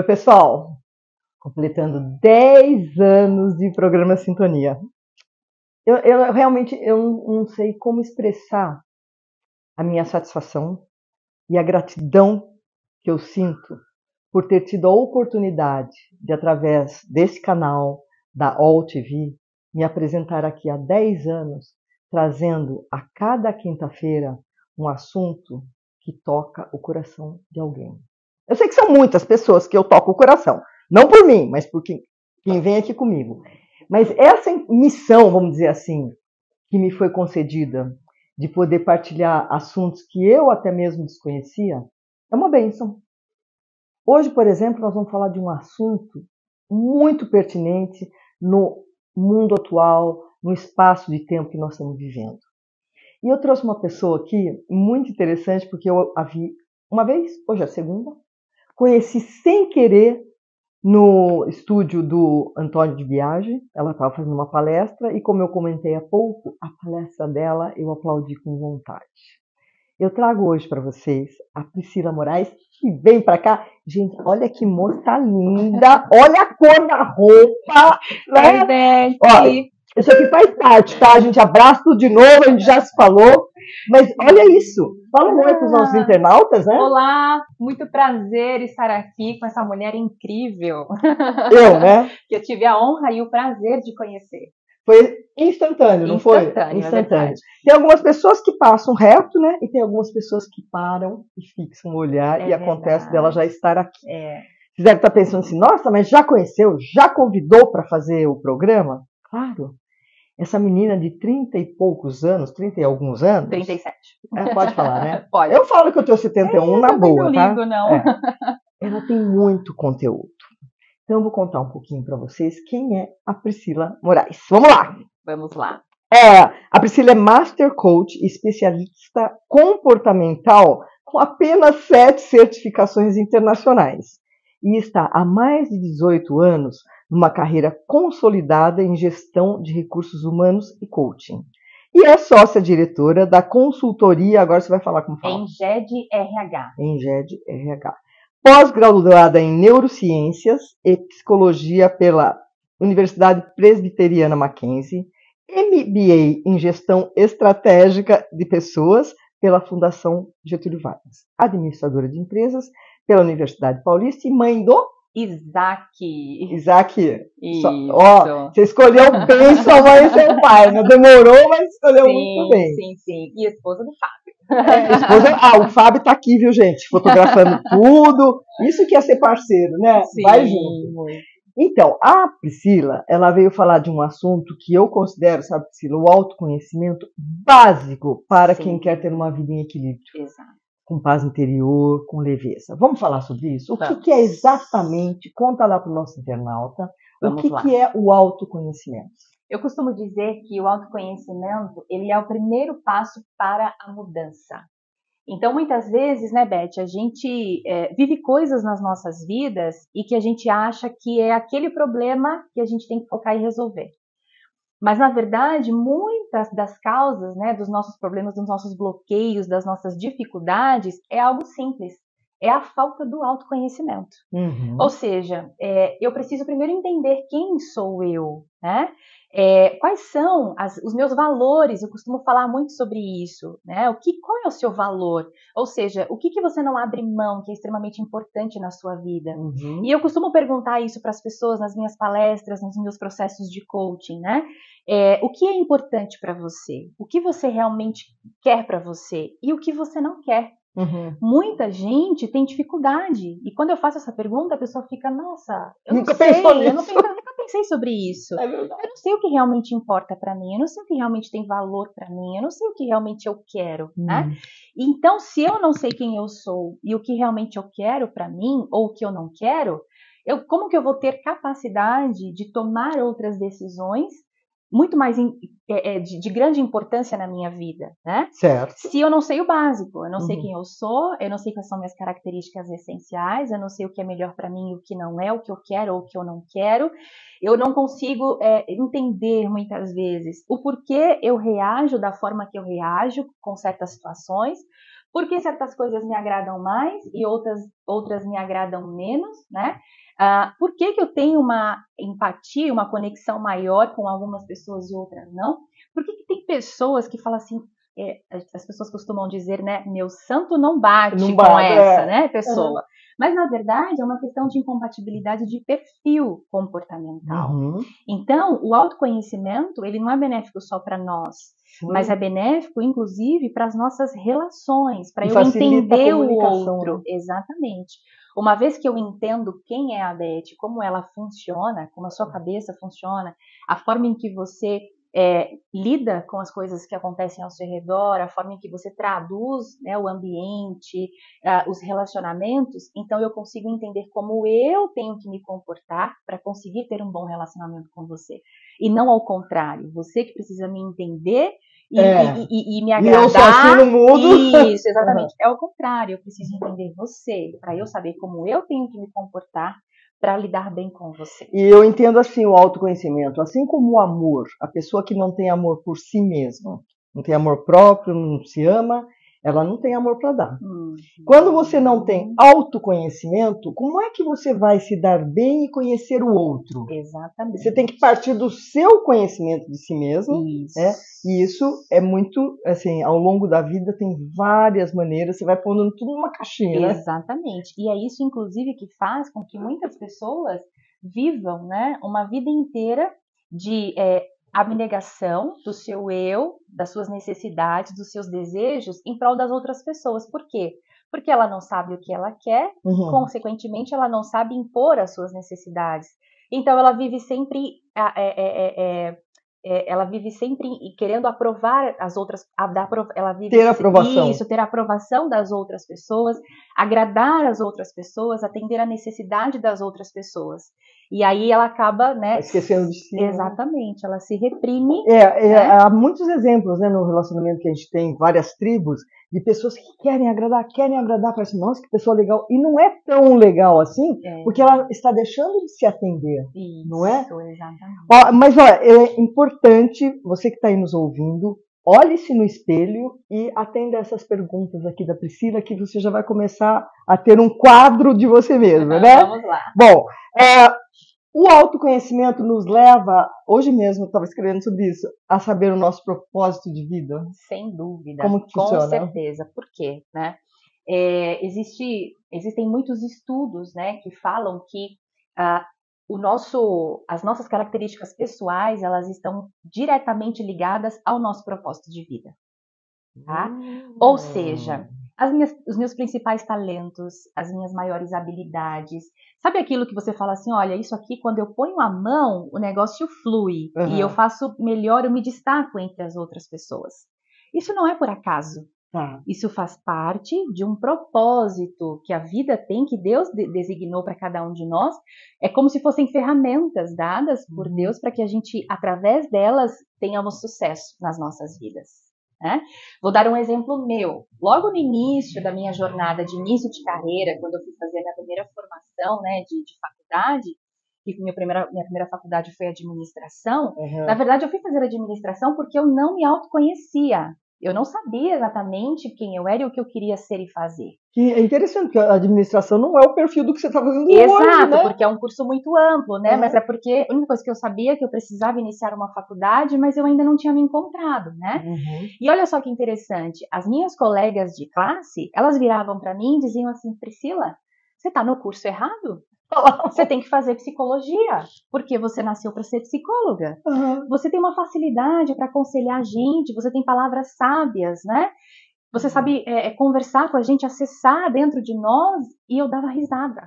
Oi, pessoal! Completando 10 anos de programa Sintonia. Eu realmente não sei como expressar a minha satisfação e a gratidão que eu sinto por ter tido a oportunidade de, através desse canal, da All TV, me apresentar aqui há 10 anos, trazendo a cada quinta-feira um assunto que toca o coração de alguém. Eu sei que são muitas pessoas que eu toco o coração, não por mim, mas por quem vem aqui comigo. Mas essa missão, vamos dizer assim, que me foi concedida, de poder partilhar assuntos que eu até mesmo desconhecia, é uma bênção. Hoje, por exemplo, nós vamos falar de um assunto muito pertinente no mundo atual, no espaço de tempo que nós estamos vivendo. E eu trouxe uma pessoa aqui muito interessante, porque eu a vi uma vez, hoje é a segunda, conheci sem querer no estúdio do Antônio de Biagi. Ela estava fazendo uma palestra e, como eu comentei há pouco, a palestra dela eu aplaudi com vontade. Eu trago hoje para vocês a Priscila Moraes, que vem para cá. Gente, olha que moça linda, olha a cor da roupa. Né? Ó, isso aqui faz parte, tá? A gente abraça tudo de novo, a gente já se falou. Mas olha isso. Fala um oi para os nossos internautas, né? Olá, muito prazer estar aqui com essa mulher incrível. Eu, né? Que eu tive a honra e o prazer de conhecer. Foi instantâneo, não foi? Instantâneo. Tem algumas pessoas que passam reto, né? E tem algumas pessoas que param e fixam o olhar e acontece dela já estar aqui. Você deve estar pensando assim, nossa, mas já conheceu, já convidou para fazer o programa? Claro. Essa menina de 30 e poucos anos, 30 e alguns anos... 37. Pode falar, né? Pode. Eu falo que eu tenho 71 na boa, tá? Não ligo, não. Ela tem muito conteúdo. Então, eu vou contar um pouquinho para vocês quem é a Priscila Moraes. Vamos lá! Vamos lá. A Priscila é Master Coach e especialista comportamental com apenas 7 certificações internacionais. E está há mais de 18 anos numa carreira consolidada em gestão de recursos humanos e coaching. E é sócia-diretora da consultoria, agora você vai falar como fala. Enged RH. Enged RH. Pós-graduada em Neurociências e Psicologia pela Universidade Presbiteriana Mackenzie, MBA em Gestão Estratégica de Pessoas pela Fundação Getúlio Vargas, administradora de empresas pela Universidade Paulista e mãe do Isaac. Ó, você escolheu bem sua mãe e seu pai, não demorou, mas escolheu muito bem. Sim. E esposa do Fábio. O Fábio tá aqui, viu, gente? Fotografando tudo. Isso que é ser parceiro, né? Sim, vai junto. Então, a Priscila, ela veio falar de um assunto que eu considero, sabe, Priscila, o autoconhecimento básico para quem quer ter uma vida em equilíbrio. Exato. Com paz interior, com leveza. Vamos falar sobre isso? O que é exatamente? Conta lá para o nosso internauta. O que é o autoconhecimento? Eu costumo dizer que o autoconhecimento, ele é o primeiro passo para a mudança. Então, muitas vezes, né, Beth, a gente vive coisas nas nossas vidas e que a gente acha que é aquele problema que a gente tem que focar e resolver. Mas, na verdade, muitas das causas, né, dos nossos problemas, dos nossos bloqueios, das nossas dificuldades, é algo simples. É a falta do autoconhecimento. Ou seja, eu preciso primeiro entender quem sou eu, né? Quais são os meus valores. Eu costumo falar muito sobre isso, né? Qual é o seu valor? Ou seja, o que você não abre mão, que é extremamente importante na sua vida? E eu costumo perguntar isso para as pessoas nas minhas palestras, nos meus processos de coaching, né? O que é importante para você? O que você realmente quer para você? E o que você não quer? Muita gente tem dificuldade. E quando eu faço essa pergunta, a pessoa fica, nossa, eu nunca pensei sobre isso. Eu não sei o que realmente importa para mim, eu não sei o que realmente tem valor para mim, eu não sei o que realmente eu quero, né? Então, se eu não sei quem eu sou e o que realmente eu quero para mim, ou o que eu não quero, como que eu vou ter capacidade de tomar outras decisões muito mais de grande importância na minha vida, né? Certo. Se eu não sei o básico, eu não sei quem eu sou, eu não sei quais são minhas características essenciais, eu não sei o que é melhor para mim e o que não é, o que eu quero ou o que eu não quero, eu não consigo entender muitas vezes o porquê eu reajo da forma que eu reajo com certas situações, Por que certas coisas me agradam mais e outras me agradam menos, né? Por que eu tenho uma empatia, uma conexão maior com algumas pessoas e outras não? Por que tem pessoas que falam assim, as pessoas costumam dizer, né, meu santo não bate com essa, né, pessoa. Mas, na verdade, é uma questão de incompatibilidade de perfil comportamental. Então, o autoconhecimento, ele não é benéfico só para nós, mas é benéfico, inclusive, para as nossas relações, para eu entender o outro. Exatamente. Uma vez que eu entendo quem é a Beth, como ela funciona, como a sua cabeça funciona, a forma em que você lida com as coisas que acontecem ao seu redor, a forma em que você traduz, né, o ambiente, os relacionamentos, então eu consigo entender como eu tenho que me comportar para conseguir ter um bom relacionamento com você. E não ao contrário, você que precisa me entender e me agradar. E eu sozinho no mundo. Isso, exatamente. É o contrário, eu preciso entender você, para eu saber como eu tenho que me comportar para lidar bem com você. E eu entendo assim o autoconhecimento, assim como o amor, a pessoa que não tem amor por si mesma, não tem amor próprio, não se ama, ela não tem amor para dar. Quando você não tem autoconhecimento, como é que você vai se dar bem e conhecer o outro? Exatamente. Você tem que partir do seu conhecimento de si mesmo, né? E isso é muito, assim, ao longo da vida tem várias maneiras, você vai pondo tudo numa caixinha, né? Exatamente. E é isso, inclusive, que faz com que muitas pessoas vivam, né, uma vida inteira de abnegação do seu eu, das suas necessidades, dos seus desejos em prol das outras pessoas. Por quê? Porque ela não sabe o que ela quer, consequentemente ela não sabe impor as suas necessidades. Então ela vive sempre querendo aprovar as outras, ela vive ter aprovação. Isso, ter a aprovação das outras pessoas, agradar as outras pessoas, atender a necessidade das outras pessoas. E aí ela acaba, né, esquecendo de si. Exatamente, ela se reprime. Há muitos exemplos, né, no relacionamento que a gente tem, várias tribos, de pessoas que querem agradar, parece, nossa, que pessoa legal. E não é tão legal assim, porque ela está deixando de se atender, não é? Exatamente. Mas, olha, é importante, você que está aí nos ouvindo, olhe-se no espelho e atenda essas perguntas aqui da Priscila, que você já vai começar a ter um quadro de você mesma, né? Vamos lá. Bom, o autoconhecimento nos leva, hoje mesmo eu estava escrevendo sobre isso, a saber o nosso propósito de vida? Sem dúvida. Como que funciona? Com certeza. Por quê? Né? Existem muitos estudos, né, que falam que as nossas características pessoais, elas estão diretamente ligadas ao nosso propósito de vida. Tá? Ou seja, os meus principais talentos, as minhas maiores habilidades. Sabe aquilo que você fala assim, olha, isso aqui, quando eu ponho a mão, o negócio flui. E eu faço melhor, eu me destaco entre as outras pessoas. Isso não é por acaso. Isso faz parte de um propósito que a vida tem, que Deus designou para cada um de nós. É como se fossem ferramentas dadas por Deus para que a gente, através delas, tenhamos sucesso nas nossas vidas. Né? Vou dar um exemplo meu. Logo no início da minha jornada de início de carreira, quando eu fui fazer a minha primeira formação, né, de faculdade, que minha primeira faculdade foi administração, na verdade eu fui fazer administração porque eu não me autoconhecia. Eu não sabia exatamente quem eu era e o que eu queria ser e fazer. Que é interessante, porque a administração não é o perfil do que você está fazendo hoje, Exato, né? Porque é um curso muito amplo, né? Mas é porque a única coisa que eu sabia é que eu precisava iniciar uma faculdade, mas eu ainda não tinha me encontrado, né? E olha só que interessante, as minhas colegas de classe, elas viravam para mim e diziam assim, Priscila, você está no curso errado? Você tem que fazer psicologia, porque você nasceu para ser psicóloga. Você tem uma facilidade para aconselhar a gente, você tem palavras sábias, né? Você sabe conversar com a gente, acessar dentro de nós, e eu dava risada.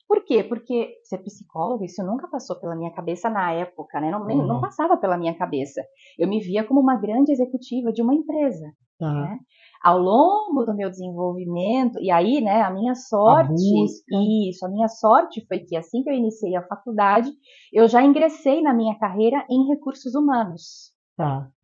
Por quê? Porque ser psicóloga, isso nunca passou pela minha cabeça na época, né? Não passava pela minha cabeça. Eu me via como uma grande executiva de uma empresa, né? Ao longo do meu desenvolvimento, e aí, né, a minha sorte foi que assim que eu iniciei a faculdade, eu já ingressei na minha carreira em recursos humanos.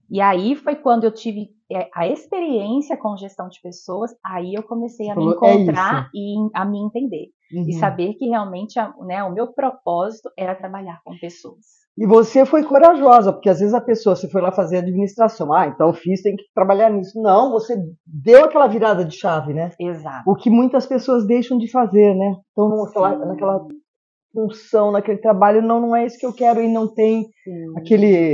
E aí foi quando eu tive a experiência com gestão de pessoas, aí eu comecei a me falou, encontrar e a me entender. E Uhum. saber que realmente, né, o meu propósito era trabalhar com pessoas. E você foi corajosa, porque às vezes a pessoa, você foi lá fazer administração, então fiz, tem que trabalhar nisso. Não, você deu aquela virada de chave, né? Exato. O que muitas pessoas deixam de fazer, né? Então, Sim. naquela função, naquele trabalho, não é isso que eu quero, e não tem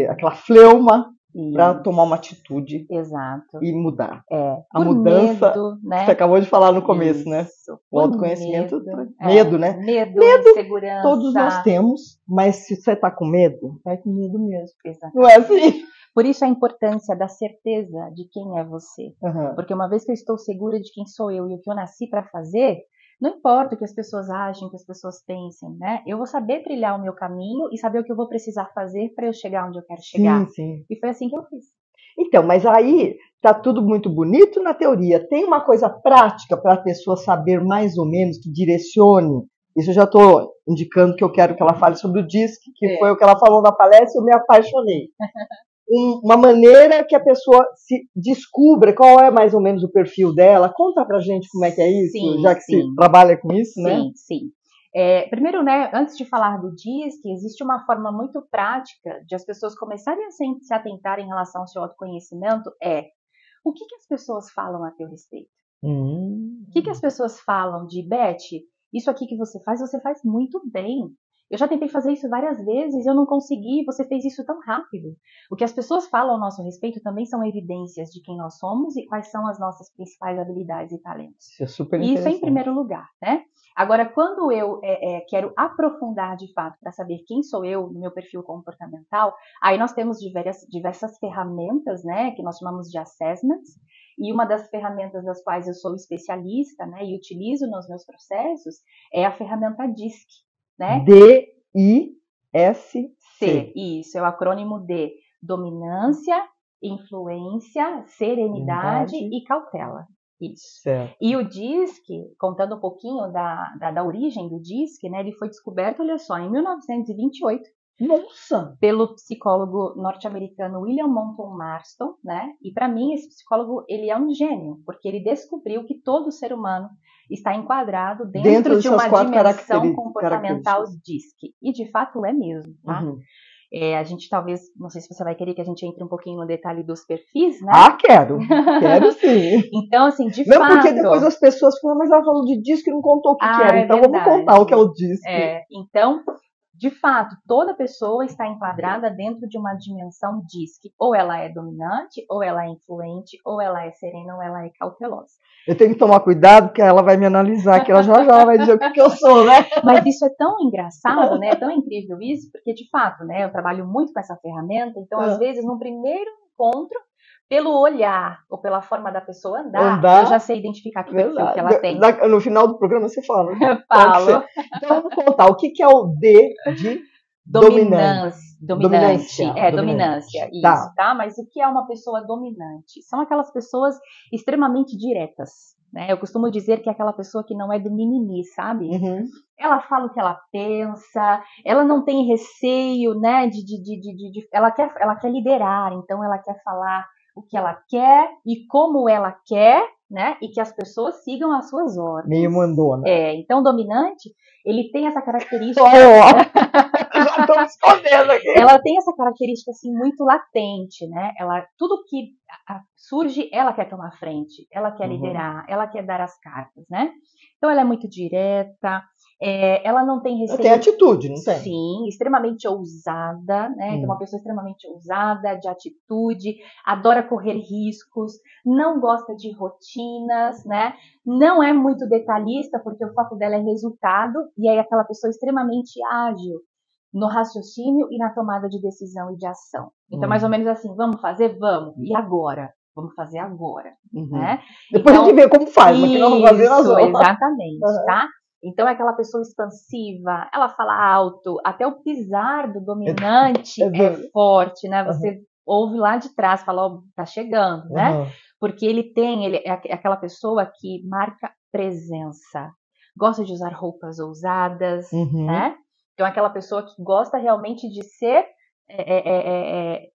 aquela fleuma para tomar uma atitude. Exato. E mudar. A Por mudança, medo, né? Você acabou de falar no começo, Isso. né? O Por autoconhecimento, medo, né? Medo, insegurança. Todos nós temos, mas se você tá com medo, vai com medo mesmo. Exatamente. Não é assim? Por isso a importância da certeza de quem é você. Uhum. Porque uma vez que eu estou segura de quem sou eu e o que eu nasci para fazer, não importa o que as pessoas achem, o que as pessoas pensem, né? Eu vou saber trilhar o meu caminho e saber o que eu vou precisar fazer para eu chegar onde eu quero chegar. Sim. E foi assim que eu fiz. Então, mas aí tá tudo muito bonito na teoria. Tem uma coisa prática para a pessoa saber mais ou menos, que direcione. Isso eu já estou indicando que eu quero que ela fale sobre o DISC, que foi o que ela falou na palestra e eu me apaixonei. Uma maneira que a pessoa se descubra qual é mais ou menos o perfil dela. Conta pra gente como é que é isso, já que você trabalha com isso, né? Sim. Primeiro, né, antes de falar do DISC, existe uma forma muito prática de as pessoas começarem a se atentar em relação ao seu autoconhecimento, o que as pessoas falam a teu respeito? O que as pessoas falam de, Beth, isso aqui que você faz muito bem. Eu já tentei fazer isso várias vezes, eu não consegui, você fez isso tão rápido. O que as pessoas falam ao nosso respeito também são evidências de quem nós somos e quais são as nossas principais habilidades e talentos. Isso é super interessante. Isso é em primeiro lugar, né? Agora, quando eu quero aprofundar de fato para saber quem sou eu no meu perfil comportamental, aí nós temos diversas ferramentas, né, que nós chamamos de assessments, e uma das ferramentas das quais eu sou especialista, né, e utilizo nos meus processos é a ferramenta DISC, né? D-I-S-C. Isso, é o acrônimo de dominância, influência, serenidade e cautela. Isso. Certo. E o DISC, contando um pouquinho da origem do DISC, né, ele foi descoberto, olha só, em 1928. Nossa! Pelo psicólogo norte-americano William Moulton Marston, né? E para mim esse psicólogo ele é um gênio, porque ele descobriu que todo ser humano está enquadrado dentro de uma dimensão comportamental DISC. E de fato é mesmo, tá? Uhum. A gente talvez, não sei se você vai querer que a gente entre um pouquinho no detalhe dos perfis, né? Quero sim. Então, assim, de fato... Não, porque depois as pessoas falam, mas ela falou de DISC e não contou o que era. Então vamos contar o que é o DISC. Então, de fato, toda pessoa está enquadrada dentro de uma dimensão DISC. Ou ela é dominante, ou ela é influente, ou ela é serena, ou ela é cautelosa. Eu tenho que tomar cuidado, porque ela vai me analisar, que ela já vai dizer o que eu sou, né? Mas isso é tão engraçado, né? É tão incrível isso, porque de fato, né? Eu trabalho muito com essa ferramenta, então às vezes no primeiro encontro, pelo olhar ou pela forma da pessoa andar, eu já sei identificar que perfil que ela tem. No final do programa você fala. Falo. Então vamos contar, o que é o D de dominante? Dominância. Dominância. Isso, tá? Mas o que é uma pessoa dominante? São aquelas pessoas extremamente diretas, né? Eu costumo dizer que é aquela pessoa que não é do mimimi, sabe? Uhum. Ela fala o que ela pensa, ela não tem receio, né? Ela quer liderar, então ela quer falar o que ela quer e como ela quer, né? E que as pessoas sigam as suas ordens. Meio mandona. Então o dominante, ele tem essa característica... Já estou me escondendo aqui. Ela tem essa característica assim muito latente, né? Tudo que surge, ela quer tomar frente, ela quer liderar, ela quer dar as cartas, né? Então ela é muito direta, ela não tem receio. Ela tem atitude, não tem? Sim, extremamente ousada, né? Então uma pessoa extremamente ousada, de atitude, adora correr riscos, não gosta de rotinas, né? Não é muito detalhista, porque o foco dela é resultado, e é aquela pessoa extremamente ágil no raciocínio e na tomada de decisão e de ação. Então, mais ou menos assim, vamos fazer? Vamos. E agora? Vamos fazer agora. Né? Depois a gente vê como faz, mas que não vamos fazer nós vamos. Exatamente, tá? Então, é aquela pessoa expansiva, ela fala alto, até o pisar do dominante é forte, né? Você ouve lá de trás, fala, ó, tá chegando, né? Porque ele é aquela pessoa que marca presença, gosta de usar roupas ousadas, né? Então, é aquela pessoa que gosta realmente de ser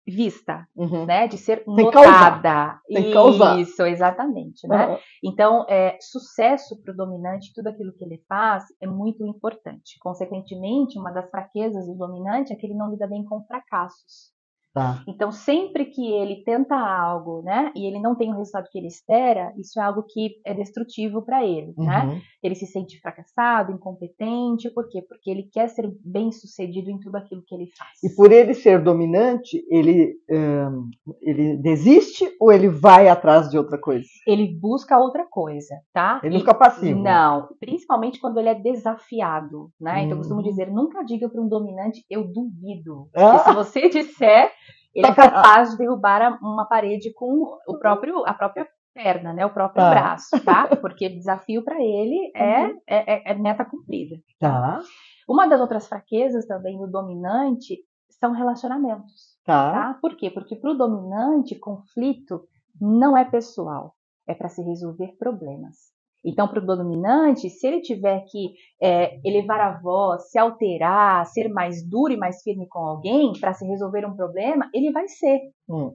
vista, Uhum. né? De ser Tem que notada. Tem que causar. Isso, exatamente, né? Então, sucesso para o dominante, tudo aquilo que ele faz é muito importante. Consequentemente, uma das fraquezas do dominante é que ele não lida bem com fracassos. Tá. Então, sempre que ele tenta algo, né, e ele não tem o resultado que ele espera, isso é algo que é destrutivo para ele, né? Uhum. Ele se sente fracassado, incompetente, por quê? Porque ele quer ser bem-sucedido em tudo aquilo que ele faz. E por ele ser dominante, ele desiste ou ele vai atrás de outra coisa? Ele busca outra coisa, tá? Ele não fica passivo. Não, principalmente quando ele é desafiado, né? Então eu costumo dizer, nunca diga para um dominante, eu duvido. Porque se você disser, ele é capaz de derrubar uma parede com a própria perna, né? O próprio braço, tá? Porque desafio para ele é meta cumprida. Tá. Uma das outras fraquezas também do dominante são relacionamentos. Tá? Por quê? Porque para o dominante, conflito não é pessoal, é para se resolver problemas. Então, para o dominante, se ele tiver que elevar a voz, se alterar, ser mais duro e mais firme com alguém para se resolver um problema, ele vai ser.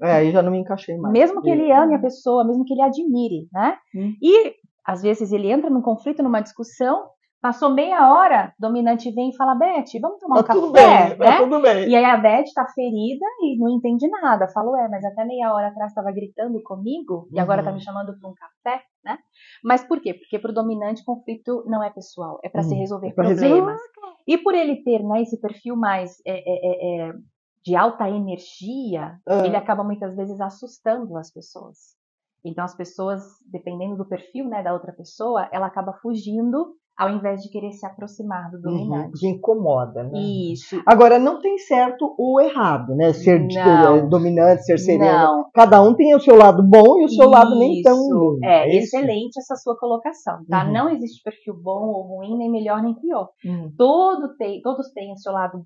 Aí já não me encaixei mais. Mesmo que ele ame a pessoa, mesmo que ele admire, né? E, às vezes, ele entra num conflito, numa discussão, passou meia hora, o dominante vem e fala, Beth, vamos tomar um café, tudo bem, né? tudo bem. E aí a Beth tá ferida e não entende nada. Fala, mas até meia hora atrás estava gritando comigo e agora tá me chamando para um café, né? Mas por quê? Porque pro dominante conflito não é pessoal, é para se resolver problemas. E por ele ter, né, esse perfil mais de alta energia, ele acaba muitas vezes assustando as pessoas. Então as pessoas, dependendo do perfil, né, da outra pessoa, ela acaba fugindo ao invés de querer se aproximar do dominante. Porque incomoda, né? Isso. Agora, não tem certo ou errado, né? Ser dominante, ser sereno. Não. Cada um tem o seu lado bom e o seu lado nem tão bom. Excelente essa sua colocação, tá? Não existe perfil bom ou ruim, nem melhor nem pior. Todos têm o seu lado,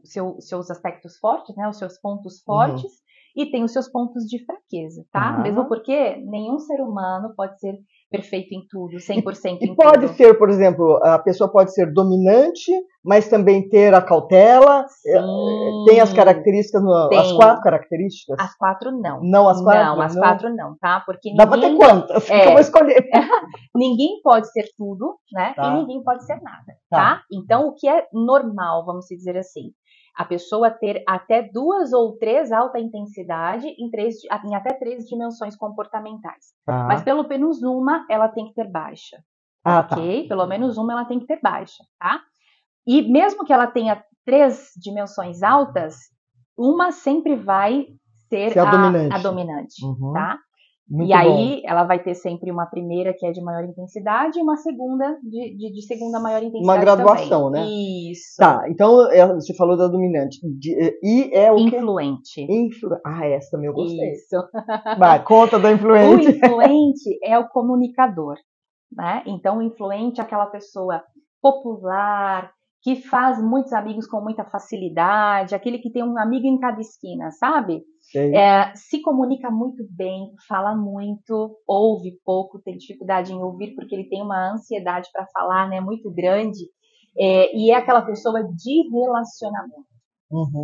seus aspectos fortes, né? Os seus pontos fortes. E tem os seus pontos de fraqueza, tá? Mesmo porque nenhum ser humano pode ser perfeito em tudo, 100% em tudo. E pode ser, por exemplo, a pessoa pode ser dominante, mas também ter a cautela. Sim. Tem as características, as 4 características? As 4 não. Não, as 4? Não, as 4 não, tá? Porque dá pra ter quantas? Eu vou escolher. Ninguém pode ser tudo, né? Tá. E ninguém pode ser nada, tá? Então, o que é normal, vamos dizer assim, a pessoa ter até 2 ou 3 alta intensidade em até 3 dimensões comportamentais. Mas pelo menos uma ela tem que ter baixa. Ok? Pelo menos uma ela tem que ter baixa, tá? E mesmo que ela tenha 3 dimensões altas, uma sempre vai ser a dominante, tá? Muito e aí ela vai ter sempre uma primeira que é de maior intensidade e uma segunda de segunda maior intensidade. Uma graduação, também. Né? Isso. Tá, então você falou da dominante. E é o influente. Essa também eu gostei. Isso. Vai, conta da influente. O influente é o comunicador, né? Então o influente é aquela pessoa popular, que faz muitos amigos com muita facilidade, aquele que tem um amigo em cada esquina, sabe? Se comunica muito bem, fala muito, ouve pouco, tem dificuldade em ouvir porque ele tem uma ansiedade para falar, né, muito grande, e é aquela pessoa de relacionamento.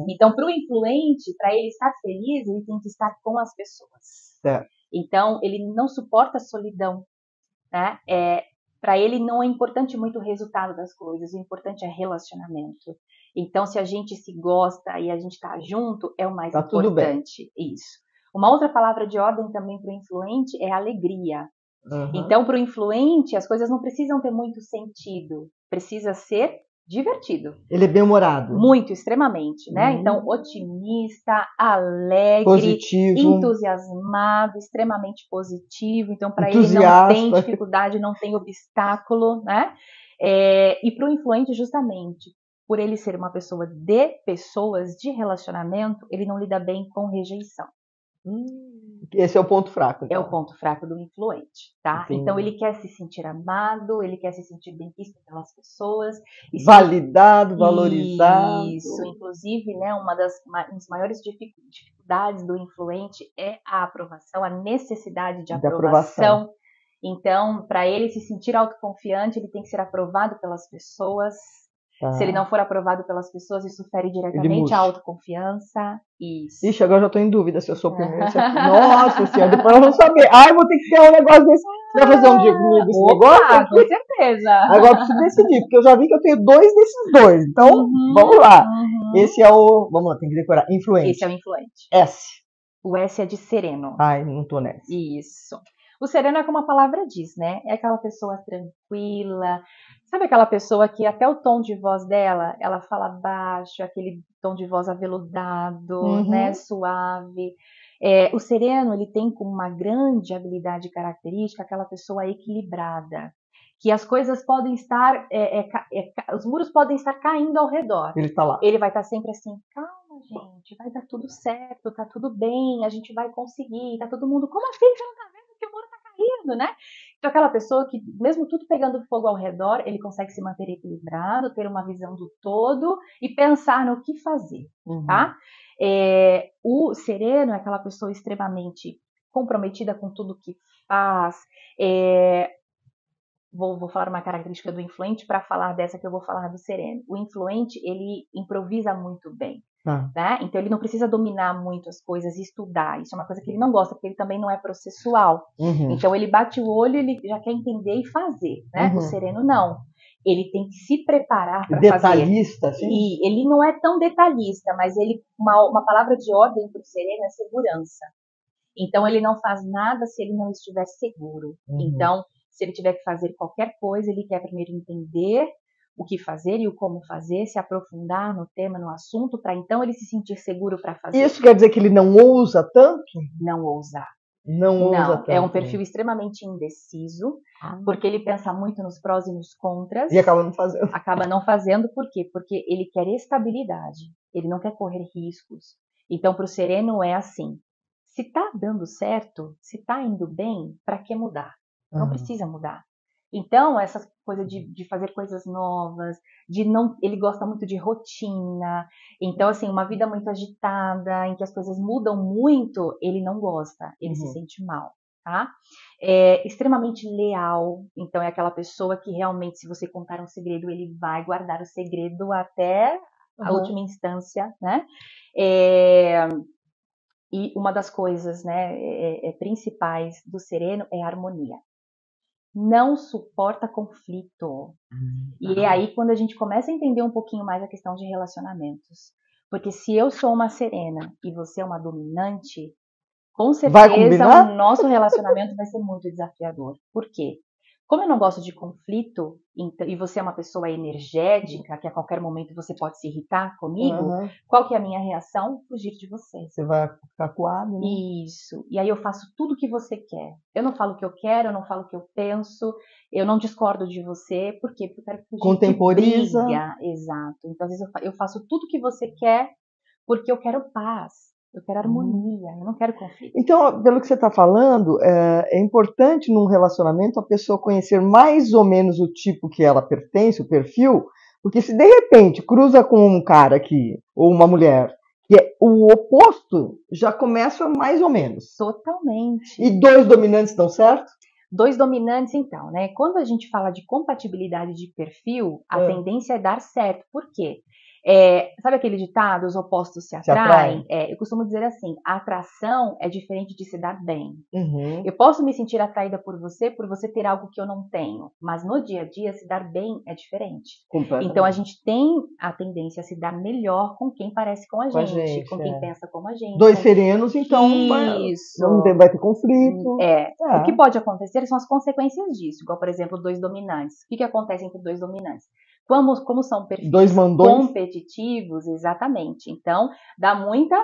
Então, para o influente, para ele estar feliz, ele tem que estar com as pessoas. Então, ele não suporta a solidão, né? Para ele não é importante muito o resultado das coisas, o importante é relacionamento. Então, se a gente se gosta e a gente está junto, é o mais importante. Tudo bem. Isso. Uma outra palavra de ordem também para o influente é alegria. Então, para o influente, as coisas não precisam ter muito sentido. Precisa ser divertido. Ele é bem-humorado. Muito, extremamente, né? Então, otimista, alegre, positivo, entusiasmado, extremamente positivo. Então, para ele não tem dificuldade, não tem obstáculo, né? E para o influente, justamente, por ele ser uma pessoa de pessoas, de relacionamento, ele não lida bem com rejeição. Esse é o ponto fraco. Então. É o ponto fraco do influente, tá? Sim. Então ele quer se sentir amado, ele quer se sentir bem visto pelas pessoas. Validado, valorizado. Isso, inclusive, né, uma das maiores dificuldades do influente é a aprovação, a necessidade de aprovação. Então, para ele se sentir autoconfiante, ele tem que ser aprovado pelas pessoas. Se ele não for aprovado pelas pessoas, isso fere diretamente a autoconfiança. Isso. Ixi, agora eu já tô em dúvida se eu sou o primeiro. Nossa senhora, depois eu vou saber. Ai, vou ter que ter um negócio desse. Você vai fazer um dia comigo esse negócio? Com certeza. Agora eu preciso decidir, porque eu já vi que eu tenho 2 desses 2. Então, vamos lá. Esse é o... Vamos lá, tem que decorar. Influente. Esse é o influente. S. O S é de sereno. Ai, não tô nessa. Isso. O sereno é como a palavra diz, né? É aquela pessoa tranquila. Sabe aquela pessoa que até o tom de voz dela, ela fala baixo, aquele tom de voz aveludado, né? Suave. O sereno, ele tem como uma grande habilidade característica aquela pessoa equilibrada. Que as coisas podem estar, os muros podem estar caindo ao redor. Ele tá lá. Ele vai estar sempre assim, calma, gente, vai dar tudo certo, tá tudo bem, a gente vai conseguir, tá todo mundo, como assim você não tá vendo que o muro tá caindo, né? Então aquela pessoa que, mesmo tudo pegando fogo ao redor, ele consegue se manter equilibrado, ter uma visão do todo e pensar no que fazer, tá? O sereno é aquela pessoa extremamente comprometida com tudo que faz. Vou falar uma característica do influente para falar dessa que eu vou falar do sereno. O influente, ele improvisa muito bem. Né? Então ele não precisa dominar muito as coisas e estudar. Isso é uma coisa que ele não gosta, porque ele também não é processual. Então ele bate o olho, ele já quer entender e fazer. Né? O sereno não. Ele tem que se preparar para fazer. Detalhista, sim. E ele não é tão detalhista, mas ele uma palavra de ordem para o sereno é segurança. Então ele não faz nada se ele não estiver seguro. Então, se ele tiver que fazer qualquer coisa, ele quer primeiro entender o que fazer e o como fazer, se aprofundar no tema, no assunto, para então ele se sentir seguro para fazer. Isso quer dizer que ele não ousa tanto? Não ousa. Não ousa tanto. É um perfil extremamente indeciso, porque ele pensa muito nos prós e nos contras. E acaba não fazendo. Acaba não fazendo, por quê? Porque ele quer estabilidade, ele não quer correr riscos. Então, para o sereno é assim, se tá dando certo, se tá indo bem, para que mudar? Não precisa mudar. Então, essa coisa de fazer coisas novas, ele gosta muito de rotina. Então, assim, uma vida muito agitada, em que as coisas mudam muito, ele não gosta, ele se sente mal, tá? É extremamente leal, então é aquela pessoa que realmente, se você contar um segredo, ele vai guardar o segredo até a última instância, né? E uma das coisas, né, principais do sereno é a harmonia. Não suporta conflito. E é aí quando a gente começa a entender um pouquinho mais a questão de relacionamentos. Porque se eu sou uma serena e você é uma dominante, com certeza o nosso relacionamento vai ser muito desafiador. Por quê? Como eu não gosto de conflito, e você é uma pessoa energética, que a qualquer momento você pode se irritar comigo, qual que é a minha reação? Fugir de você. Você vai ficar coado, né? Isso. E aí eu faço tudo o que você quer. Eu não falo o que eu quero, eu não falo o que eu penso, eu não discordo de você. Por quê? Porque eu quero fugir Contemporiza. de briga. Exato. Então, às vezes eu faço tudo o que você quer porque eu quero paz. Eu quero harmonia, eu não quero conflito. Então, pelo que você está falando, é importante num relacionamento a pessoa conhecer mais ou menos o tipo que ela pertence, o perfil, porque se de repente cruza com um cara aqui, ou uma mulher, que é o oposto, já começa mais ou menos. Totalmente. E 2 dominantes dão certo? 2 dominantes, então, né? Quando a gente fala de compatibilidade de perfil, a tendência é dar certo. Por quê? Sabe aquele ditado, os opostos se atraem? Eu costumo dizer assim, a atração é diferente de se dar bem. Eu posso me sentir atraída por você ter algo que eu não tenho, mas no dia a dia se dar bem é diferente. Então a gente tem a tendência a se dar melhor com quem parece com a gente, com quem pensa como a gente. 2 serenos, então não vai ter conflito. O que pode acontecer são as consequências disso, igual por exemplo 2 dominantes. O que acontece entre 2 dominantes? Como são perfis competitivos, exatamente. Então, dá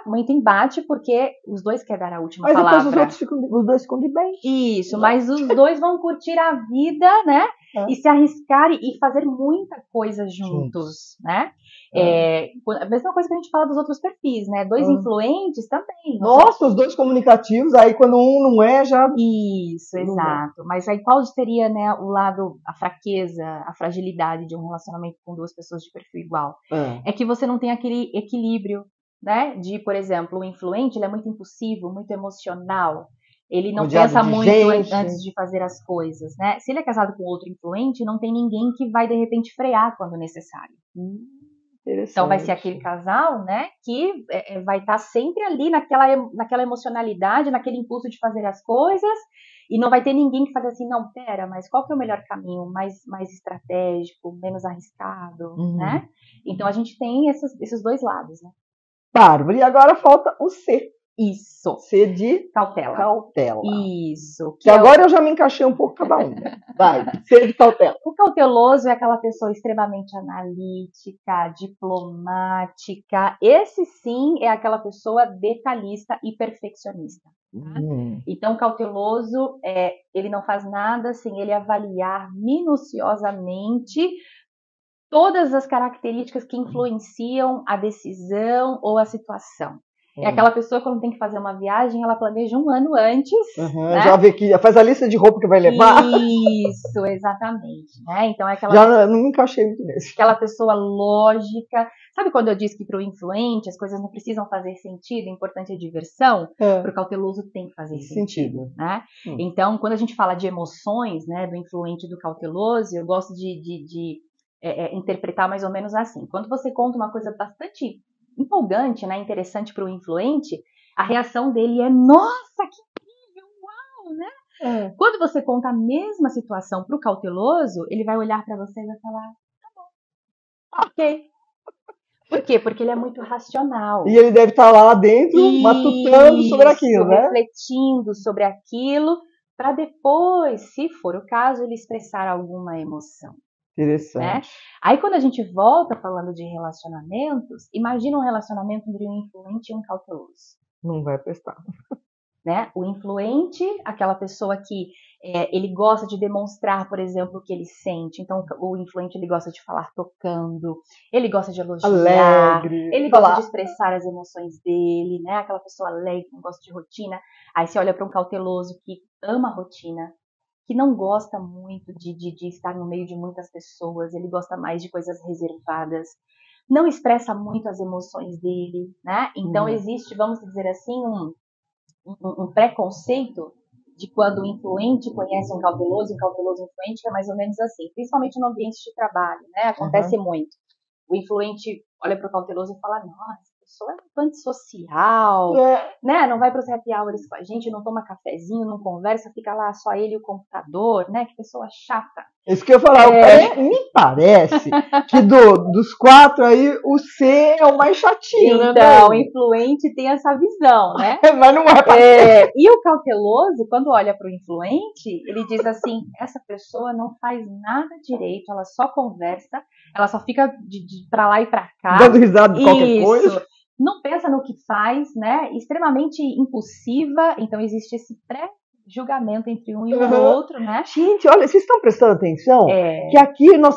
muito embate, porque os 2 querem dar a última palavra. Mas depois os 2 ficam de bem. Isso, mas os 2 vão curtir a vida, né? E se arriscar e fazer muita coisa juntos, né? A mesma coisa que a gente fala dos outros perfis, né? 2 influentes também. Nossa, os 2 comunicativos, aí quando um não é, já... Isso, exato. Mas aí qual seria, né, o lado, a fraqueza, a fragilidade de um relacionamento com 2 pessoas de perfil igual? É que você não tem aquele equilíbrio, né? De, por exemplo, o influente, ele é muito impulsivo, muito emocional. Ele não rodeado pensa de muito gente. antes de fazer as coisas, né? Se ele é casado com outro influente, não tem ninguém que vai, de repente, frear quando necessário. Então vai ser aquele casal, né, que vai estar sempre ali naquela emocionalidade, naquele impulso de fazer as coisas, e não vai ter ninguém que fale assim, não, pera, mas qual que é o melhor caminho, mais estratégico, menos arriscado, né? Então a gente tem esses dois lados, né? Bárbara, e agora falta o C. Isso. C de cautela. Cautela. Isso. Que agora eu já me encaixei um pouco cada um. Vai, C de cautela. O cauteloso é aquela pessoa extremamente analítica, diplomática. Esse sim é aquela pessoa detalhista e perfeccionista. Tá? Então, cauteloso, ele não faz nada sem ele avaliar minuciosamente todas as características que influenciam a decisão ou a situação. É aquela pessoa, quando tem que fazer uma viagem, ela planeja um ano antes. Né? Já vê que já faz a lista de roupa que vai levar. Isso, exatamente. Né? Então é aquela. Já não me encaixei muito nesse. Aquela pessoa lógica. Sabe quando eu disse que para o influente as coisas não precisam fazer sentido, o importante é diversão? Para o cauteloso tem que fazer sentido. Né? Então, quando a gente fala de emoções, né, do influente e do cauteloso, eu gosto de interpretar mais ou menos assim. Quando você conta uma coisa bastante empolgante, né, interessante para o influente, a reação dele é, nossa, que incrível, uau, né? Quando você conta a mesma situação para o cauteloso, ele vai olhar para você e vai falar, tá bom, ok. Por quê? Porque ele é muito racional. E ele deve estar lá dentro, matutando sobre aquilo, né? Refletindo sobre aquilo, para depois, se for o caso, ele expressar alguma emoção. Interessante. Né? Aí quando a gente volta falando de relacionamentos, imagina um relacionamento entre um influente e um cauteloso. Não vai prestar. Né? O influente, aquela pessoa que ele gosta de demonstrar, por exemplo, o que ele sente. Então o influente ele gosta de falar tocando, ele gosta de elogiar, alegre, ele gosta de expressar as emoções dele, né? Aquela pessoa alegre, que não gosta de rotina. Aí você olha para um cauteloso que ama a rotina, que não gosta muito de estar no meio de muitas pessoas, ele gosta mais de coisas reservadas, não expressa muito as emoções dele, né? Então existe, vamos dizer assim, um preconceito de quando o influente conhece um cauteloso influente, que é mais ou menos assim, principalmente no ambiente de trabalho, né? Acontece muito. O influente olha para o cauteloso e fala, nossa, a pessoa é um antissocial, né? Não vai para os happy hours com a gente, não toma cafezinho, não conversa, fica lá só ele e o computador, né? Que pessoa chata. Isso que eu ia falar, me parece que dos quatro aí, o C é o mais chatinho, né? Então, o influente tem essa visão, né? Mas não é. E o cauteloso, quando olha para o influente, ele diz assim, essa pessoa não faz nada direito, ela só conversa, ela só fica de para lá e para cá. Dando risada de qualquer coisa. Não pensa no que faz, né? Extremamente impulsiva, então existe esse pré-julgamento entre um e o outro, né? Gente, olha, vocês estão prestando atenção? Que aqui ela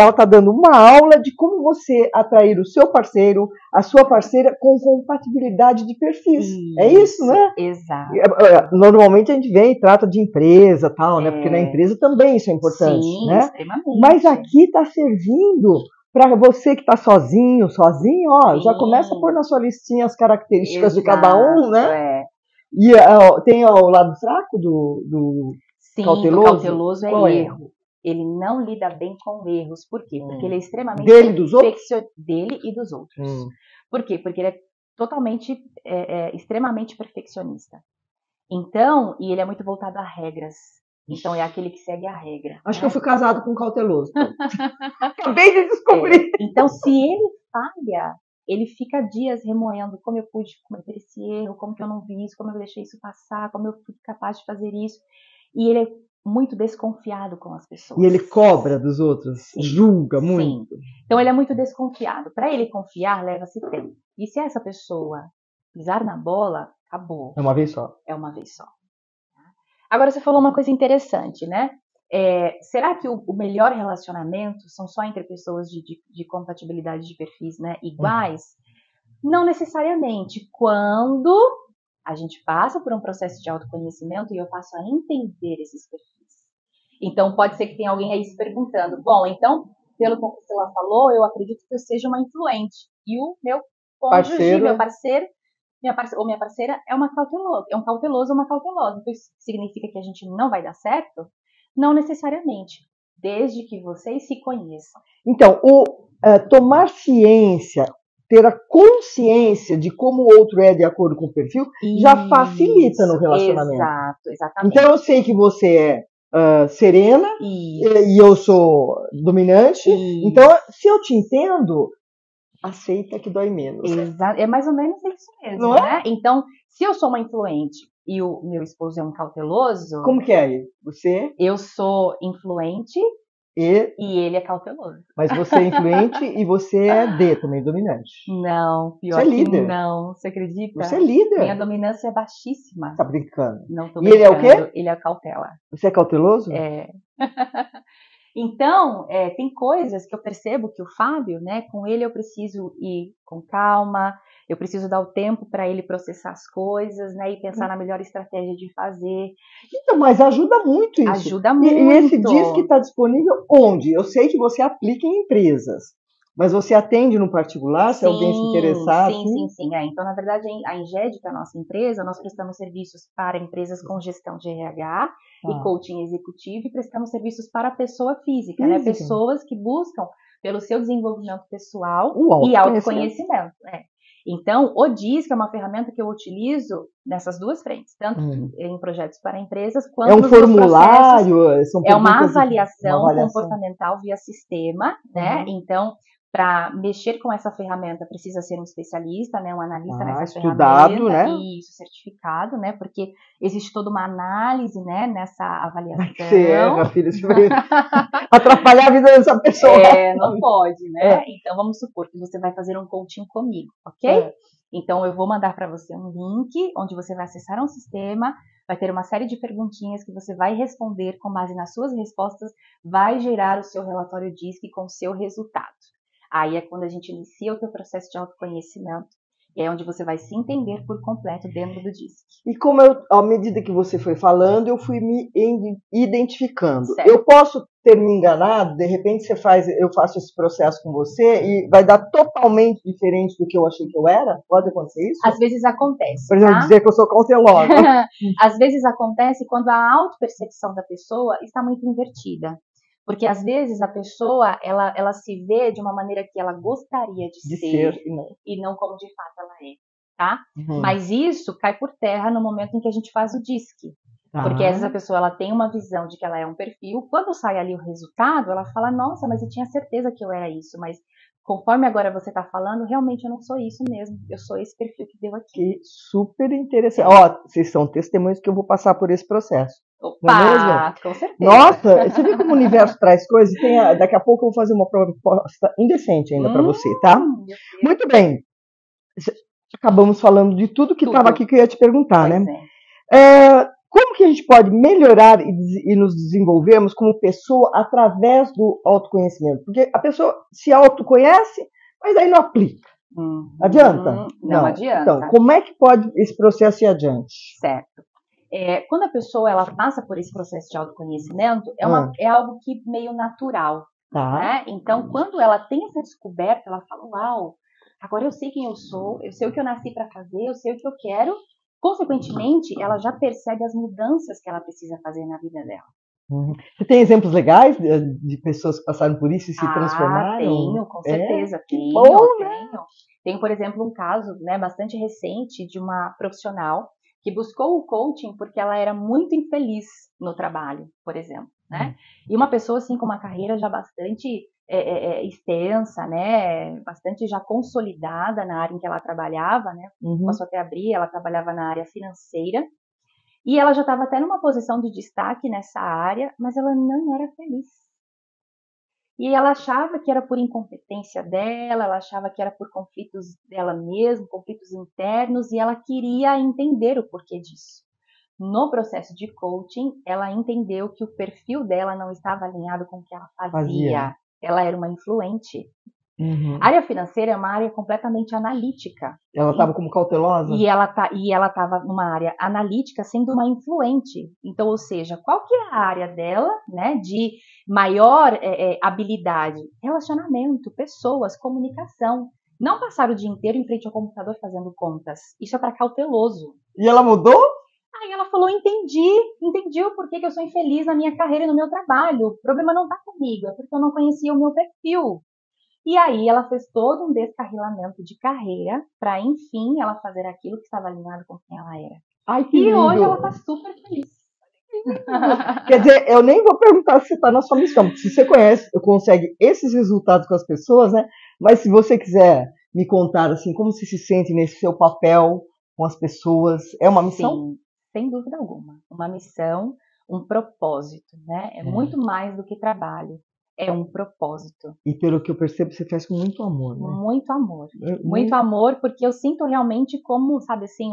está dando uma aula de como você atrair o seu parceiro, a sua parceira com compatibilidade de perfis. É isso, né? Exato. Normalmente a gente vem e trata de empresa, tal, né? Porque na empresa também isso é importante, né? Extremamente. Mas aqui está servindo para você que está sozinho, já começa a pôr na sua listinha as características de cada um, né? E tem o lado fraco do cauteloso? O cauteloso é erro. Ele não lida bem com erros. Por quê? Porque ele é extremamente dele e dos outros? Dele e dos outros. Por quê? Porque ele é totalmente, extremamente perfeccionista. Então, e ele é muito voltado a regras. Então é aquele que segue a regra. Acho que eu fui casado com um cauteloso. Acabei de descobrir. Então, se ele falha, ele fica dias remoendo como eu pude cometer esse erro, como que eu não vi isso, como eu deixei isso passar, como eu fui capaz de fazer isso. E ele é muito desconfiado com as pessoas. E ele cobra dos outros, julga muito. Sim. Então ele é muito desconfiado. Para ele confiar, leva-se tempo. E se essa pessoa pisar na bola, acabou. É uma vez só. É uma vez só. Agora você falou uma coisa interessante, né? Será que o melhor relacionamento são só entre pessoas de compatibilidade de perfis, né, iguais? Não necessariamente. Quando a gente passa por um processo de autoconhecimento e eu passo a entender esses perfis. Então pode ser que tenha alguém aí se perguntando, bom, então, pelo que a Priscila falou, eu acredito que eu seja uma influente. E o meu cônjuge, meu parceiro, minha parceira é um cauteloso ou uma cautelosa. Então isso significa que a gente não vai dar certo? Não necessariamente, desde que vocês se conheçam. Então, tomar ciência, ter a consciência de como o outro é de acordo com o perfil, já facilita no relacionamento. Exato, exatamente. Então eu sei que você é serena e eu sou dominante. Então, se eu te entendo, aceita que dói menos. Exato. É mais ou menos isso mesmo, né? Então, se eu sou uma influente e o meu esposo é um cauteloso... Como que é? Você? Eu sou influente e ele é cauteloso. Mas você é influente e você é também, dominante. Não, pior você é líder. Que não. Você acredita? Você é líder. Minha dominância é baixíssima. Tá brincando. Não tô brincando. E ele é o quê? Ele é cautela. Você é cauteloso? É. Então, tem coisas que eu percebo que o Fábio, né, com ele eu preciso ir com calma, eu preciso dar o tempo para ele processar as coisas, né, e pensar na melhor estratégia de fazer. Então, mas ajuda muito isso. Ajuda muito. E esse DISC está disponível onde? Eu sei que você aplica em empresas, mas você atende no particular, se alguém se interessar? Sim. Então, na verdade, a Ingédica, a nossa empresa, nós prestamos serviços para empresas com gestão de RH e coaching executivo, e prestamos serviços para a pessoa física, né? Pessoas que buscam pelo seu desenvolvimento pessoal e autoconhecimento. Então, o DISC é uma ferramenta que eu utilizo nessas duas frentes, tanto em projetos para empresas, quanto um formulário, é uma avaliação comportamental via sistema, né? Então, para mexer com essa ferramenta precisa ser um especialista, né, um analista nessa estudado, ferramenta, né? E isso, certificado, né, porque existe toda uma análise, né, nessa avaliação. Você erra, filha, você vai atrapalhar a vida dessa pessoa. Não pode, né? Então vamos supor que você vai fazer um coaching comigo, ok? Então eu vou mandar para você um link onde você vai acessar um sistema, vai ter uma série de perguntinhas que você vai responder, com base nas suas respostas, vai gerar o seu relatório DISC com o seu resultado. Aí é quando a gente inicia o teu processo de autoconhecimento, e é onde você vai se entender por completo dentro do DISC. E como à medida que você foi falando, eu fui me identificando. Certo. Eu posso ter me enganado, de repente eu faço esse processo com você e vai dar totalmente diferente do que eu achei que eu era? Pode acontecer isso? Às vezes acontece. Por exemplo, dizer que eu sou cautelosa. Às vezes acontece quando a autopercepção da pessoa está muito invertida. Porque às vezes a pessoa, ela se vê de uma maneira que ela gostaria de ser e não como de fato ela é, tá? Mas isso cai por terra no momento em que a gente faz o DISC. Porque às vezes a pessoa ela tem uma visão de que ela é um perfil, quando sai ali o resultado, ela fala, nossa, mas eu tinha certeza que eu era isso, mas conforme agora você está falando, realmente eu não sou isso mesmo, eu sou esse perfil que deu aqui. Que super interessante. Ó, vocês são testemunhas que eu vou passar por esse processo. Opa, não é mesmo? Com certeza. Nossa, você vê como o universo traz coisas? Daqui a pouco eu vou fazer uma proposta indecente ainda para você, tá? Muito bem. Acabamos falando de tudo que estava aqui que eu ia te perguntar, pois né? Como que a gente pode melhorar e nos desenvolvermos como pessoa através do autoconhecimento? Porque a pessoa se autoconhece, mas aí não aplica. Adianta? Não adianta. Então, como é que pode esse processo ir adiante? Certo. Quando a pessoa ela passa por esse processo de autoconhecimento, é algo que meio natural. Né? Então, quando ela tem essa descoberta, ela fala, uau, agora eu sei quem eu sou, eu sei o que eu nasci para fazer, eu sei o que eu quero. Consequentemente, ela já percebe as mudanças que ela precisa fazer na vida dela. Você tem exemplos legais de pessoas que passaram por isso e se transformaram? Tenho, com certeza. Tenho, bom, né? Tenho, por exemplo, um caso, né, bastante recente de uma profissional que buscou o coaching porque ela era muito infeliz no trabalho, por exemplo, né? E uma pessoa assim com uma carreira já bastante extensa, né? Bastante já consolidada na área em que ela trabalhava, né? Posso até abrir, ela trabalhava na área financeira e ela já estava até numa posição de destaque nessa área, mas ela não era feliz. E ela achava que era por incompetência dela, ela achava que era por conflitos dela mesma, conflitos internos, e ela queria entender o porquê disso. No processo de coaching, ela entendeu que o perfil dela não estava alinhado com o que ela fazia. Ela era uma influente. A área financeira é uma área completamente analítica. Ela estava como cautelosa? E ela estava numa área analítica sendo uma influente. Então, ou seja, qual que é a área dela, né, de maior habilidade? Relacionamento, pessoas, comunicação. Não passar o dia inteiro em frente ao computador fazendo contas. Isso é para cauteloso. E ela mudou? Aí ela falou, entendi o porquê que eu sou infeliz na minha carreira e no meu trabalho. O problema não tá comigo, é porque eu não conhecia o meu perfil. E aí ela fez todo um descarrilamento de carreira para, enfim, ela fazer aquilo que estava alinhado com quem ela era. Ai, que E lindo. hoje ela tá super feliz. Quer dizer, eu nem vou perguntar se você está na sua missão, porque se você consegue esses resultados com as pessoas, né? Mas se você quiser me contar, assim, como você se sente nesse seu papel com as pessoas, é uma missão? Sim, sem dúvida alguma. Uma missão, um propósito, né? É muito mais do que trabalho. É um propósito. E pelo que eu percebo, você faz com muito amor, né? Muito amor. Muito amor, porque eu sinto realmente como, sabe assim,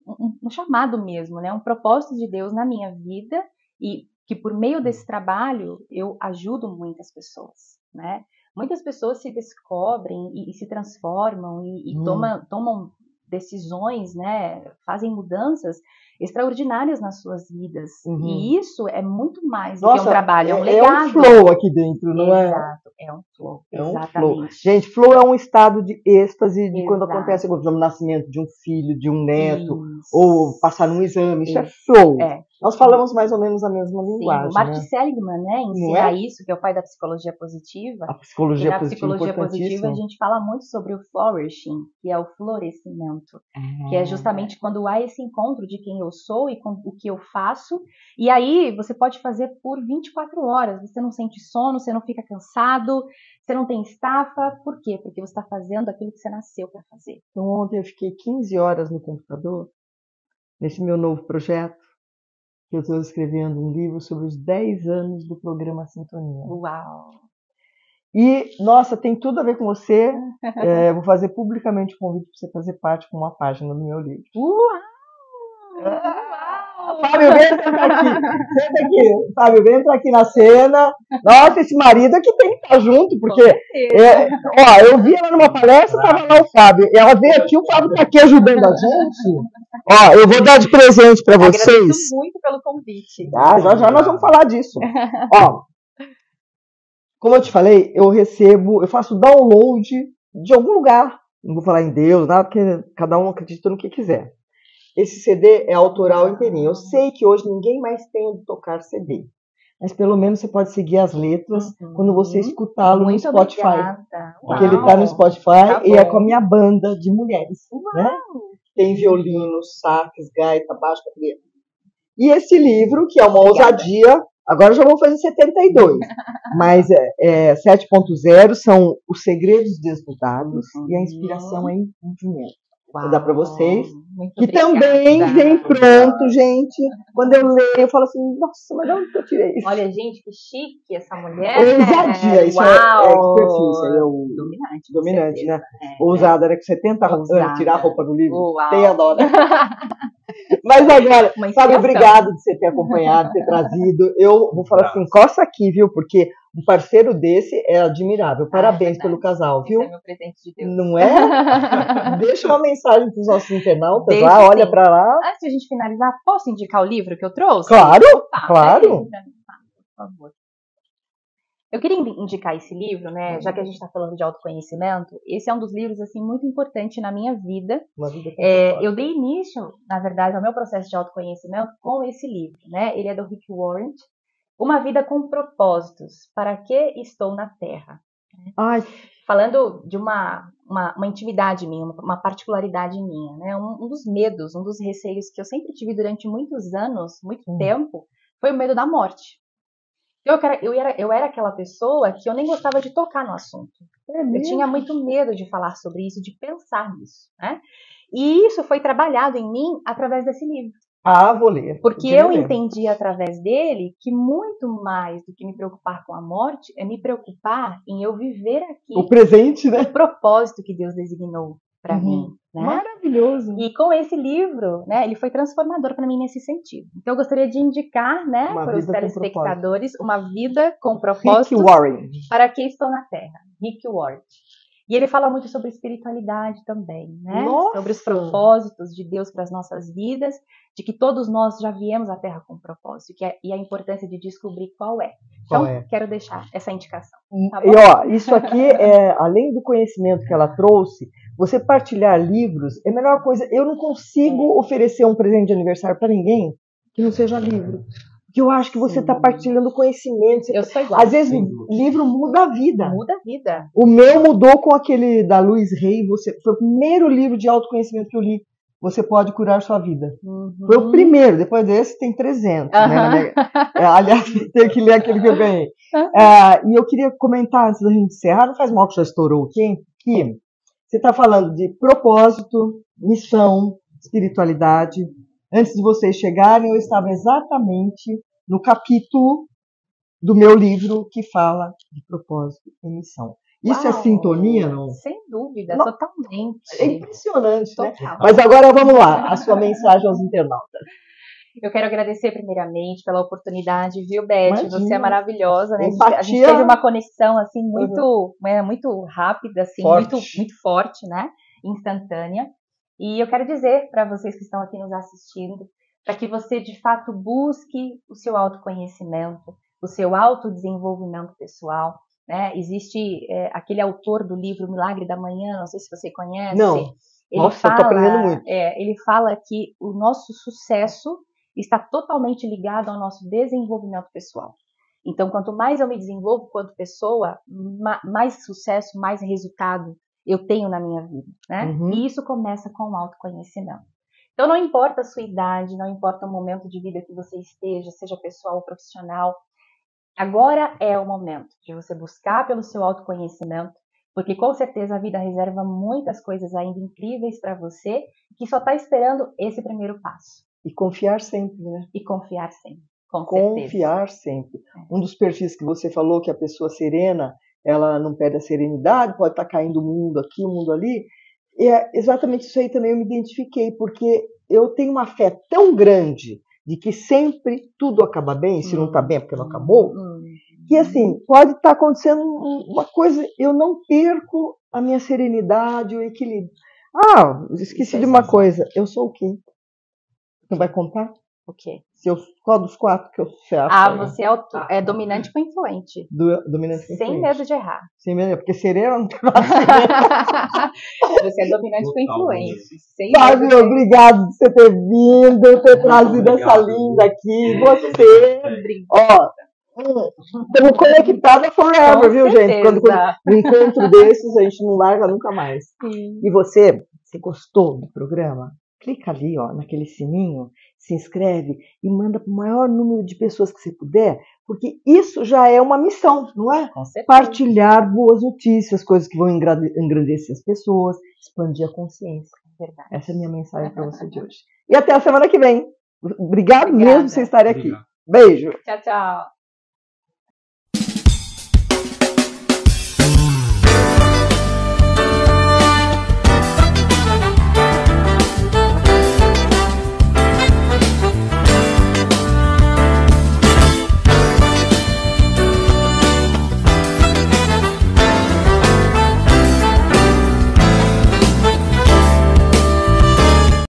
um chamado mesmo, né? Um propósito de Deus na minha vida e que por meio desse trabalho eu ajudo muitas pessoas, né? Muitas pessoas se descobrem e se transformam e tomam decisões, né? Fazem mudanças extraordinárias nas suas vidas. E isso é muito mais do que um trabalho, é um legado. É um flow aqui dentro, não é? Exato, é um flow. É um exatamente. flow. Gente, flow é um estado de êxtase de quando acontece o nascimento de um filho, de um neto, ou passar num exame. Isso é flow. Nós falamos mais ou menos a mesma linguagem. O Martin Seligman, né, ensina isso, que é o pai da psicologia positiva. A psicologia e na psicologia positiva a gente fala muito sobre o flourishing, que é o florescimento, que é justamente quando há esse encontro de quem eu sou e com o que eu faço. E aí você pode fazer por 24 horas, você não sente sono, você não fica cansado, você não tem estafa. Por quê? Porque você está fazendo aquilo que você nasceu para fazer. Então ontem eu fiquei 15 horas no computador, nesse meu novo projeto, que eu estou escrevendo um livro sobre os 10 anos do programa Sintonia. Uau! E, nossa, tem tudo a ver com você. Vou fazer publicamente o convite para você fazer parte com uma página do meu livro. Uau! Fábio, vem entrar aqui. Senta aqui. Fábio, vem entrar aqui na cena. Nossa, esse marido aqui tem que estar junto, porque eu vi ela numa palestra, estava lá o Fábio. E ela veio aqui, o Fábio está aqui ajudando a gente. Eu vou dar de presente para vocês. Agradeço muito pelo convite. Já nós vamos falar disso. Como eu te falei, eu faço download de algum lugar. Não vou falar em Deus, nada, porque cada um acredita no que quiser. Esse CD é autoral inteirinho. Eu sei que hoje ninguém mais tem onde tocar CD. Mas pelo menos você pode seguir as letras quando você escutá-lo no Spotify. Obrigada. Porque ele está no Spotify e é com a minha banda de mulheres. Né? Tem violino, sax, gaita, baixo, bateria. E esse livro, que é uma ousadia, agora já vou fazer 72, mas 7.0 são os segredos desnudados e a inspiração é imprimento. Vou dar para vocês, que também vem pronto, gente. Quando eu leio, eu falo assim, nossa, mas de onde eu tirei isso? Olha, gente, que chique essa mulher. Ousadia, isso é expertise, isso aí é o dominante, né? Ousada, né? Que você tenta tirar a roupa do livro, tem a dó, né? Mas agora, Fábio, obrigado de você ter acompanhado, ter trazido. Eu vou falar assim, coça aqui, viu? Porque um parceiro desse é admirável. Parabéns pelo casal, viu? Esse é meu presente de Deus. Não é? Deixa uma mensagem para os nossos internautas lá, olha para lá. Antes de a gente finalizar, posso indicar o livro que eu trouxe? Claro, claro. Por favor. Eu queria indicar esse livro, né? Já que a gente está falando de autoconhecimento, esse é um dos livros assim muito importante na minha vida. Eu dei início, na verdade, ao meu processo de autoconhecimento com esse livro, né? Ele é do Rick Warren, Uma Vida com Propósitos. Para que estou na Terra? Falando de uma intimidade minha, uma particularidade minha, né? Um dos medos, um dos receios que eu sempre tive durante muitos anos, muito tempo, foi o medo da morte. Eu era aquela pessoa que eu nem gostava de tocar no assunto. Eu tinha muito medo de falar sobre isso, de pensar nisso, né? E isso foi trabalhado em mim através desse livro. Vou ler. Porque eu entendi através dele que muito mais do que me preocupar com a morte é me preocupar em eu viver aqui o presente, né? O propósito que Deus designou para mim. Né? Maravilhoso. E com esse livro, né, ele foi transformador para mim nesse sentido. Então eu gostaria de indicar, né, para os telespectadores, Uma Vida com Propósito. Rick Warren. Para que estou na Terra. Rick Warren. E ele fala muito sobre espiritualidade também, né? Nossa! Sobre os propósitos de Deus para as nossas vidas, de que todos nós já viemos à Terra com um propósito, e a importância de descobrir qual é. Então, quero deixar essa indicação. Tá bom? E ó, isso aqui é, além do conhecimento que ela trouxe, você partilhar livros é a melhor coisa. Eu não consigo oferecer um presente de aniversário para ninguém que não seja livro. Porque eu acho que você está partilhando conhecimento. Eu sou igual. Às vezes livro muda a vida. Muda a vida. O meu mudou com aquele da Luiz Rey. Foi o primeiro livro de autoconhecimento que eu li. Você pode curar sua vida. Foi o primeiro. Depois desse tem 300. Né? Aliás, tem que ler aquele que eu ganhei. E eu queria comentar antes da gente encerrar. Não faz mal que já estourou aqui. Que você está falando de propósito, missão, espiritualidade. Antes de vocês chegarem, eu estava exatamente no capítulo do meu livro que fala de propósito e missão. Isso é sintonia, não? Sem dúvida, não, totalmente. É impressionante, né? Mas agora vamos lá, a sua mensagem aos internautas. Eu quero agradecer primeiramente pela oportunidade, viu, Beth? Imagina. Você é maravilhosa, né? Empatia. A gente teve uma conexão assim muito, muito rápida, assim, muito forte, né? Instantânea. E eu quero dizer para vocês que estão aqui nos assistindo, para que você de fato busque o seu autoconhecimento, o seu autodesenvolvimento pessoal, né? Existe aquele autor do livro Milagre da Manhã, não sei se você conhece. Não. Nossa, eu tô aprendendo muito. Ele fala que o nosso sucesso está totalmente ligado ao nosso desenvolvimento pessoal. Então, quanto mais eu me desenvolvo quanto pessoa, mais sucesso, mais resultado eu tenho na minha vida, né? E isso começa com o autoconhecimento. Então, não importa a sua idade, não importa o momento de vida que você esteja, seja pessoal ou profissional, agora é o momento de você buscar pelo seu autoconhecimento, porque com certeza a vida reserva muitas coisas ainda incríveis para você, que só está esperando esse primeiro passo. E confiar sempre, né? E confiar sempre, com certeza. Confiar sempre. Um dos perfis que você falou, que a pessoa serena, ela não perde a serenidade, pode estar caindo o mundo aqui, o mundo ali. E é exatamente isso aí também eu me identifiquei, porque eu tenho uma fé tão grande de que sempre tudo acaba bem, se não está bem é porque não acabou, que assim, pode estar acontecendo uma coisa, eu não perco a minha serenidade, o equilíbrio. Esqueci de uma coisa, eu sou o quê? Você vai contar? O quê? Qual dos 4 que você acha? Você é dominante com influente. Dominante com influente. Sem medo de errar. Sem medo, porque serena não tem Você é dominante com influente. Fábio, obrigado por você ter vindo, ter trazido essa linda aqui. Você, estamos conectadas forever, viu, gente? Quando um encontro desses, a gente não larga nunca mais. Sim. E você gostou do programa? Clica ali, naquele sininho, se inscreve e manda para o maior número de pessoas que você puder, porque isso já é uma missão, não é? Com certeza. Partilhar boas notícias, coisas que vão engrandecer as pessoas, expandir a consciência. Verdade. Essa é a minha mensagem para você de hoje. E até a semana que vem. Obrigado mesmo por você estar aqui. Beijo. Tchau, tchau.